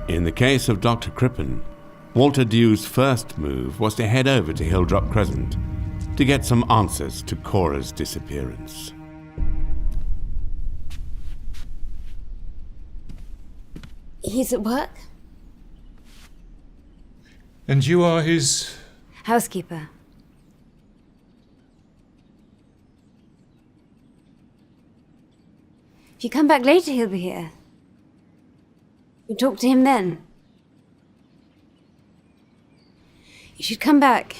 In the case of Dr. Crippen, Walter Dew's first move was to head over to Hildrop Crescent to get some answers to Cora's disappearance. He's at work? And you are his... Housekeeper. If you come back later, he'll be here. You talk to him then. You should come back.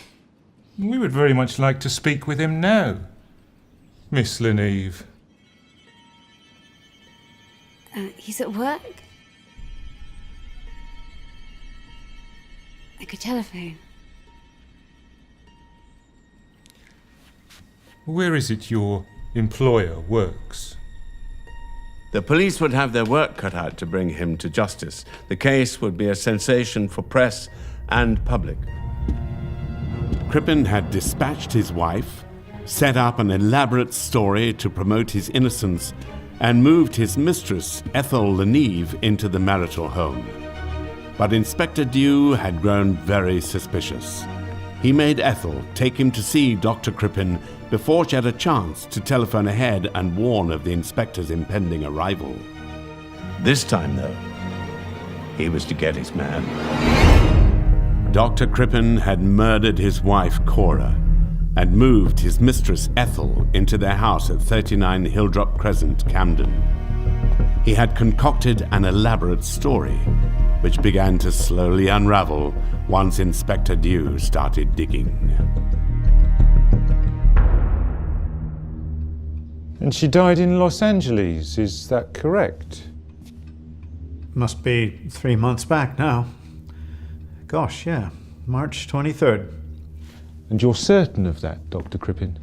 We would very much like to speak with him now, Miss Leneve. He's at work? I could telephone. Where is it your employer works? The police would have their work cut out to bring him to justice. The case would be a sensation for press and public. Crippen had dispatched his wife, set up an elaborate story to promote his innocence, and moved his mistress, Ethel Leneve, into the marital home. But Inspector Dew had grown very suspicious. He made Ethel take him to see Dr. Crippen before she had a chance to telephone ahead and warn of the inspector's impending arrival. This time, though, he was to get his man. Dr. Crippen had murdered his wife, Cora, and moved his mistress, Ethel, into their house at 39 Hildrop Crescent, Camden. He had concocted an elaborate story, which began to slowly unravel once Inspector Dew started digging. And she died in Los Angeles, is that correct? Must be 3 months back now. Gosh, yeah, March 23rd. And you're certain of that, Dr. Crippen?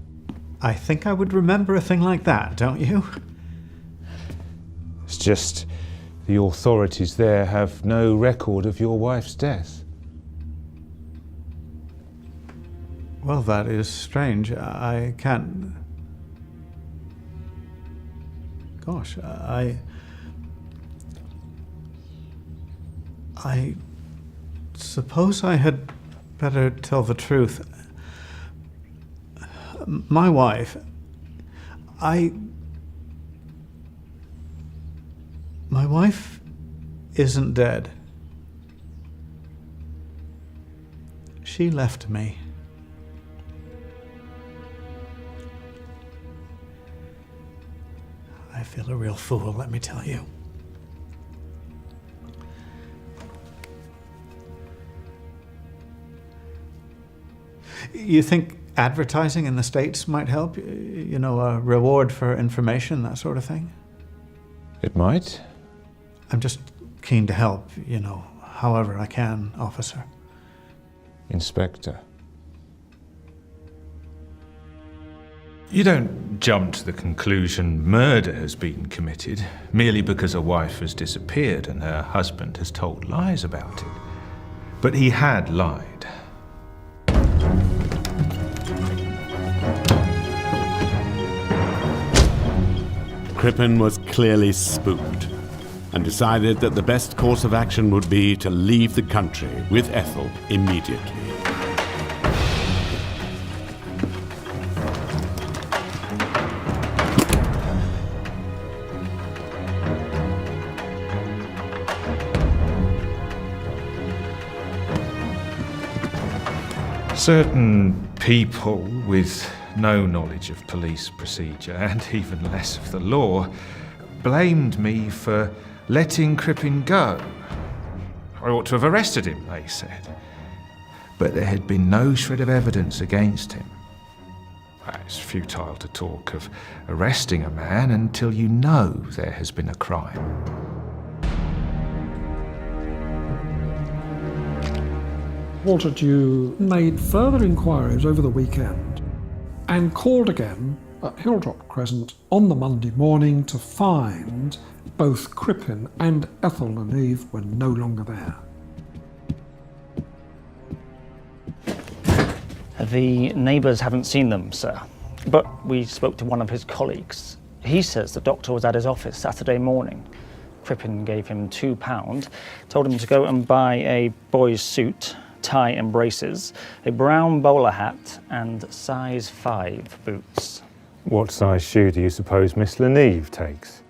I think I would remember a thing like that, don't you? It's just the authorities there have no record of your wife's death. Well, that is strange. I can't... Gosh, I suppose I had better tell the truth. My wife, my wife isn't dead. She left me. I feel a real fool, let me tell you. You think advertising in the States might help? You know, a reward for information, that sort of thing? It might. I'm just keen to help, you know, however I can, officer. Inspector. You don't jump to the conclusion murder has been committed merely because a wife has disappeared and her husband has told lies about it. But he had lied. Crippen was clearly spooked and decided that the best course of action would be to leave the country with Ethel immediately. Certain people with no knowledge of police procedure and even less of the law blamed me for letting Crippen go. I ought to have arrested him, they said. But there had been no shred of evidence against him. It's futile to talk of arresting a man until you know there has been a crime. Walter Dew made further inquiries over the weekend and called again at Hildrop Crescent on the Monday morning to find both Crippen and Ethel Leneve were no longer there. The neighbours haven't seen them, sir, but we spoke to one of his colleagues. He says the doctor was at his office Saturday morning, Crippen gave him £2, told him to go and buy a boy's suit, tie and braces, a brown bowler hat, and size 5 boots. What size shoe do you suppose Miss Leneve takes?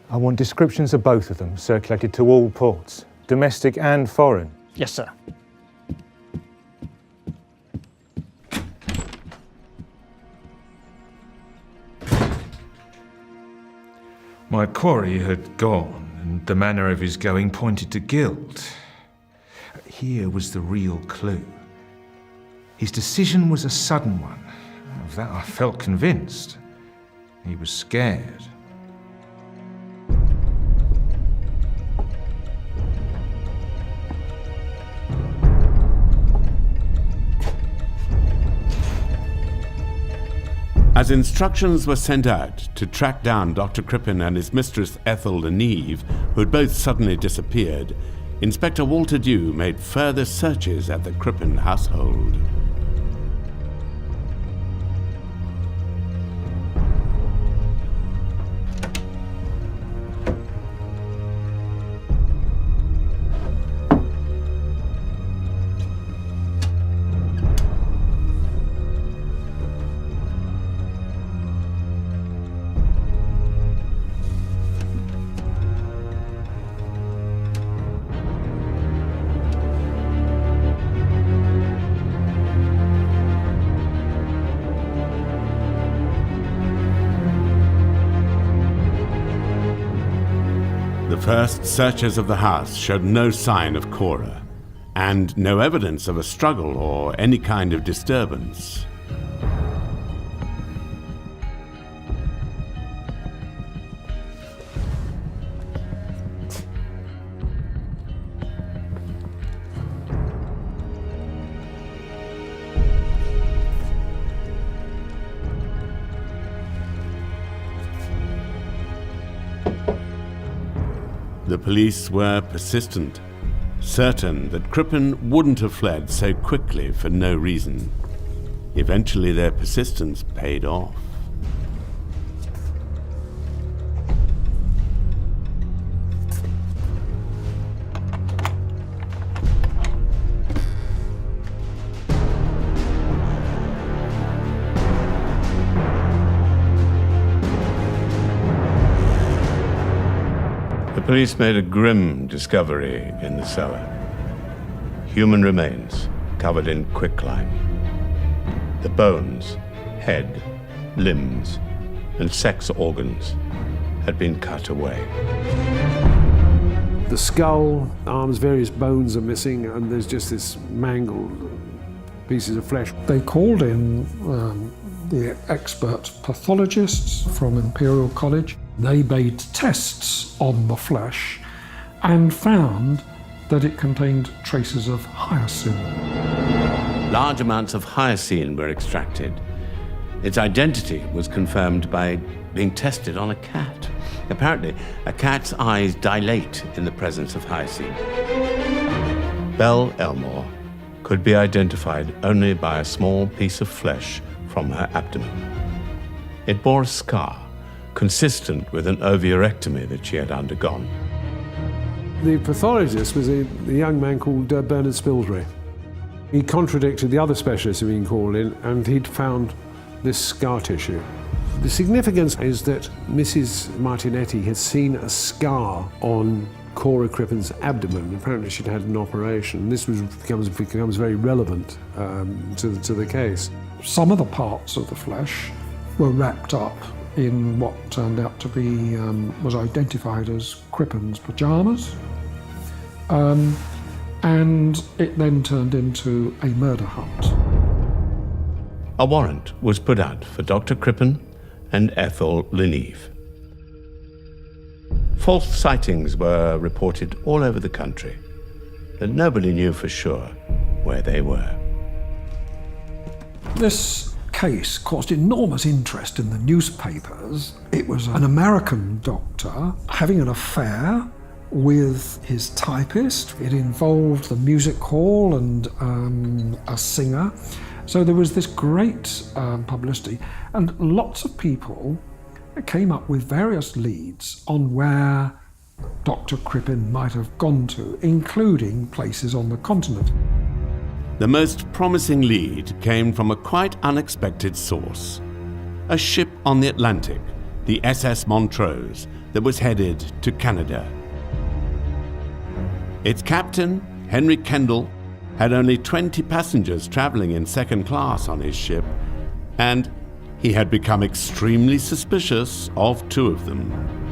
I want descriptions of both of them circulated to all ports, domestic and foreign. Yes, sir. My quarry had gone, and the manner of his going pointed to guilt. Here was the real clue. His decision was a sudden one. Of that I felt convinced. He was scared. As instructions were sent out to track down Dr. Crippen and his mistress Ethel Leneve, who had both suddenly disappeared, Inspector Walter Dew made further searches at the Crippen household. The first searches of the house showed no sign of Cora, and no evidence of a struggle or any kind of disturbance. The police were persistent, certain that Crippen wouldn't have fled so quickly for no reason. Eventually their persistence paid off. The police made a grim discovery in the cellar. Human remains covered in quicklime. The bones, head, limbs, and sex organs had been cut away. The skull, arms, various bones are missing, and there's just this mangled pieces of flesh. They called in the expert pathologists from Imperial College. They made tests on the flesh and found that it contained traces of hyoscine. Large amounts of hyoscine were extracted. Its identity was confirmed by being tested on a cat. Apparently, a cat's eyes dilate in the presence of hyoscine. Belle Elmore could be identified only by a small piece of flesh from her abdomen. It bore a scar, consistent with an ovurectomy that she had undergone. The pathologist was a young man called Bernard Spilsbury. He contradicted the other specialists who'd been called in, and he'd found this scar tissue. The significance is that Mrs. Martinetti had seen a scar on Cora Crippen's abdomen. Apparently she'd had an operation. This becomes very relevant to the case. Some of the parts of the flesh were wrapped up in what turned out to be, was identified as Crippen's pyjamas. And it then turned into a murder hunt. A warrant was put out for Dr. Crippen and Ethel Leneve. False sightings were reported all over the country, but nobody knew for sure where they were. This case caused enormous interest in the newspapers. It was an American doctor having an affair with his typist. It involved the music hall and a singer. So there was this great publicity, and lots of people came up with various leads on where Dr. Crippen might have gone to, including places on the continent. The most promising lead came from a quite unexpected source. A ship on the Atlantic, the SS Montrose, that was headed to Canada. Its captain, Henry Kendall, had only 20 passengers traveling in second class on his ship, and he had become extremely suspicious of 2 of them.